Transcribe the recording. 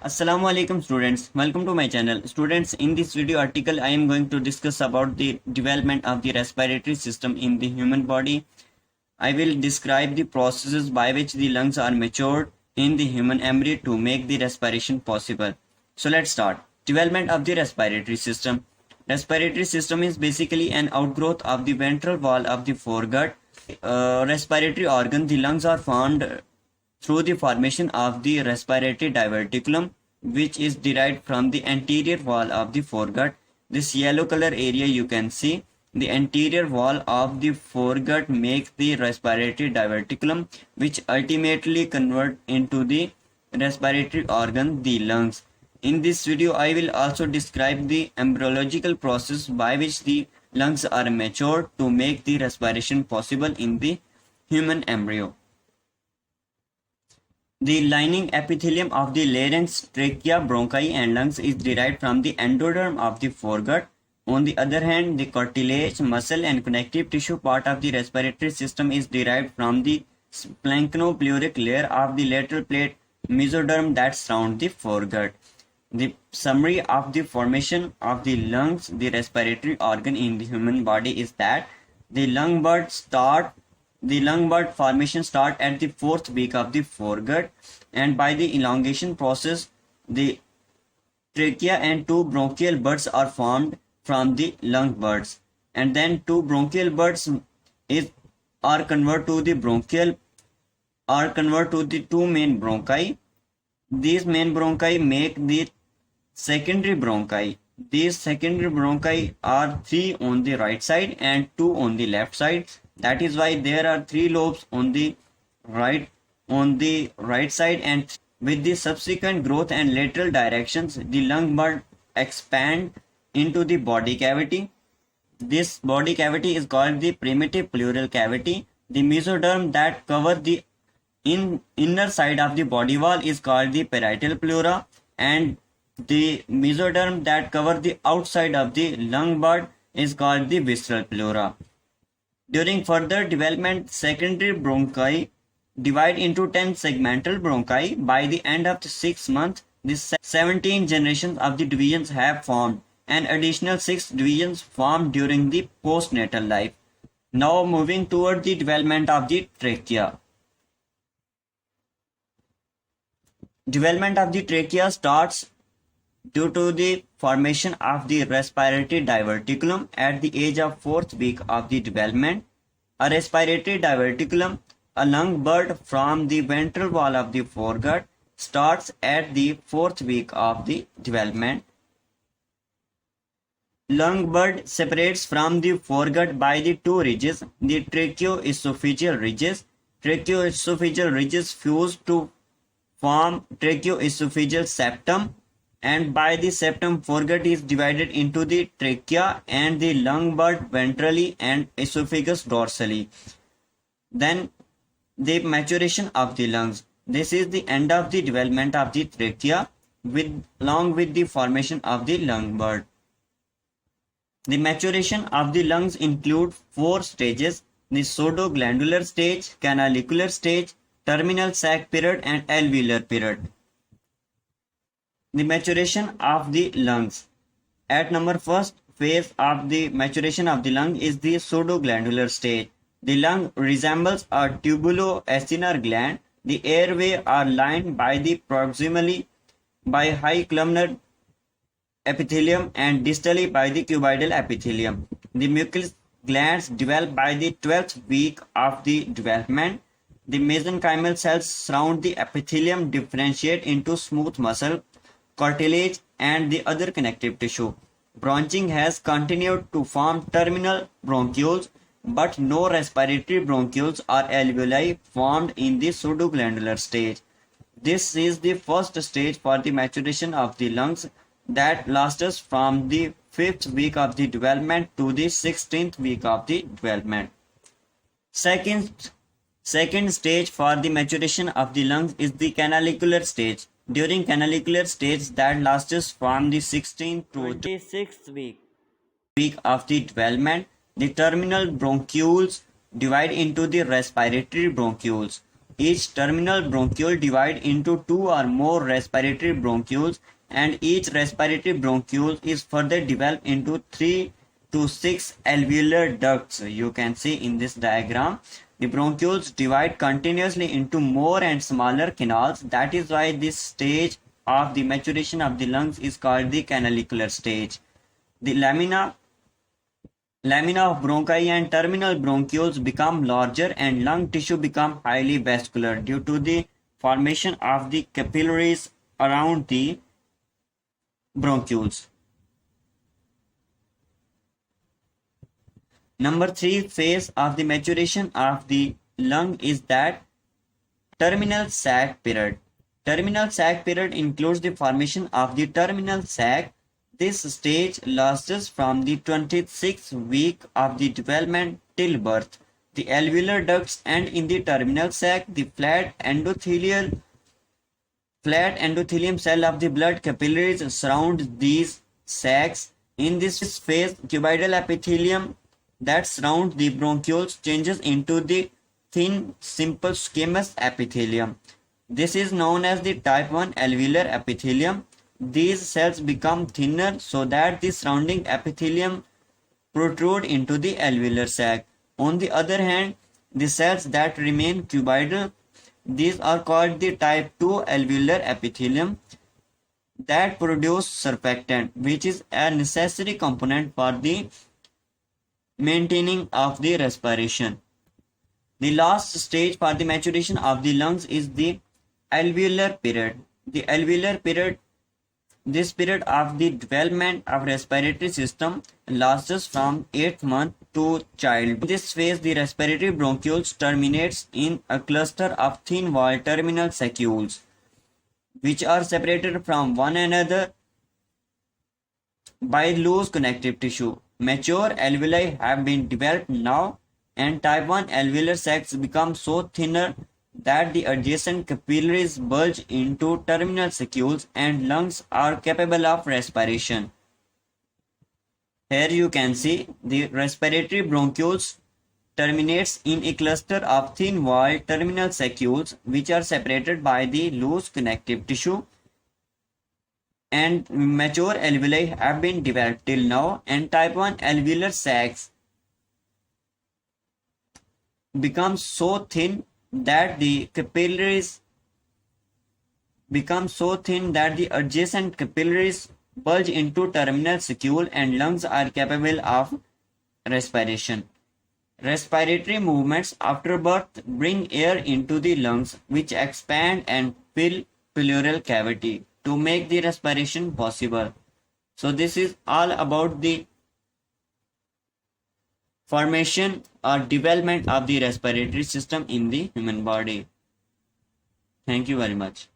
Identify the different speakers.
Speaker 1: Assalamu alaikum students, welcome to my channel. Students, in this video article I am going to discuss about the development of the respiratory system in the human body. I will describe the processes by which the lungs are matured in the human embryo to make the respiration possible. So let's start. Development of the respiratory system. Respiratory system is basically an outgrowth of the ventral wall of the foregut. Respiratory organ, the lungs are formed through the formation of the respiratory diverticulum, which is derived from the anterior wall of the foregut. This yellow color area you can see, the anterior wall of the foregut makes the respiratory diverticulum, which ultimately convert into the respiratory organ, the lungs. In this video, I will also describe the embryological process by which the lungs are matured to make the respiration possible in the human embryo. The lining epithelium of the larynx, trachea, bronchi, and lungs is derived from the endoderm of the foregut. On the other hand, the cartilage, muscle, and connective tissue part of the respiratory system is derived from the splanchno-pleuric layer of the lateral plate mesoderm that surround the foregut. The summary of the formation of the lungs, the respiratory organ in the human body, is that the lung bud formation start at the fourth week of the foregut, and by the elongation process, the trachea and two bronchial buds are formed from the lung buds, and then two bronchial buds are converted to the two main bronchi. These main bronchi make the secondary bronchi. These secondary bronchi are three on the right side and two on the left side. That is why there are three lobes on the right side, and with the subsequent growth and lateral directions, the lung bud expand into the body cavity. This body cavity is called the primitive pleural cavity. The mesoderm that cover the inner side of the body wall is called the parietal pleura, and the mesoderm that cover the outside of the lung bud is called the visceral pleura. During further development, secondary bronchi divide into 10 segmental bronchi. By the end of the 6 months, the 17 generations of the divisions have formed, and additional 6 divisions formed during the postnatal life. Now moving toward the development of the trachea. Development of the trachea starts due to the formation of the respiratory diverticulum at the age of fourth week of the development. A respiratory diverticulum, a lung bud from the ventral wall of the foregut, starts at the fourth week of the development. Lung bud separates from the foregut by the two ridges, the tracheoesophageal ridges. Tracheoesophageal ridges fuse to form tracheoesophageal septum, and by the septum, foregut is divided into the trachea and the lung bud ventrally and esophagus dorsally. Then the maturation of the lungs. This is the end of the development of the trachea along with the formation of the lung bud. The maturation of the lungs include 4 stages: the pseudoglandular stage, canalicular stage, terminal sac period, and alveolar period. The maturation of the lungs. At number first phase of the maturation of the lung is the pseudoglandular stage. The lung resembles a tubuloacinar gland. The airway are lined by the proximally by high columnar epithelium and distally by the cuboidal epithelium. The mucous glands develop by the 12th week of the development. The mesenchymal cells surround the epithelium differentiate into smooth muscle, cartilage, and the other connective tissue. Branching has continued to form terminal bronchioles, but no respiratory bronchioles or alveoli formed in the pseudoglandular stage. This is the first stage for the maturation of the lungs that lasts from the 5th week of the development to the 16th week of the development. Second stage for the maturation of the lungs is the canalicular stage. During canalicular stage that lasts from the 16th to 26th week of the development, the terminal bronchioles divide into the respiratory bronchioles. Each terminal bronchiole divide into two or more respiratory bronchioles, and each respiratory bronchiole is further developed into 3 to 6 alveolar ducts. You can see in this diagram. The bronchioles divide continuously into more and smaller canals. That is why this stage of the maturation of the lungs is called the canalicular stage. The lamina of bronchi and terminal bronchioles become larger, and lung tissue become highly vascular due to the formation of the capillaries around the bronchioles. Number 3 phase of the maturation of the lung is that terminal sac period. Terminal sac period includes the formation of the terminal sac. This stage lasts from the 26th week of the development till birth. The alveolar ducts and in the terminal sac, the flat endothelium cell of the blood capillaries surround these sacs. In this phase, cuboidal epithelium that surrounds the bronchioles changes into the thin, simple squamous epithelium. This is known as the type 1 alveolar epithelium. These cells become thinner so that the surrounding epithelium protrude into the alveolar sac. On the other hand, the cells that remain cuboidal, these are called the type 2 alveolar epithelium that produce surfactant, which is a necessary component for the maintaining of the respiration. The last stage for the maturation of the lungs is the alveolar period. The alveolar period, this period of the development of respiratory system lasts from 8th month to childhood. In this phase, the respiratory bronchioles terminates in a cluster of thin wall terminal sacules, which are separated from one another by loose connective tissue. Mature alveoli have been developed now, and type 1 alveolar sacs become so thinner that the adjacent capillaries bulge into terminal sacules and lungs are capable of respiration. Here you can see the respiratory bronchioles terminates in a cluster of thin walled terminal sacules which are separated by the loose connective tissue, and mature alveoli have been developed till now, and type 1 alveolar sacs become so thin that the capillaries adjacent capillaries bulge into terminal sacule and lungs are capable of respiration. Respiratory movements after birth bring air into the lungs, which expand and fill pleural cavity to make the respiration possible. So this is all about the formation or development of the respiratory system in the human body. Thank you very much.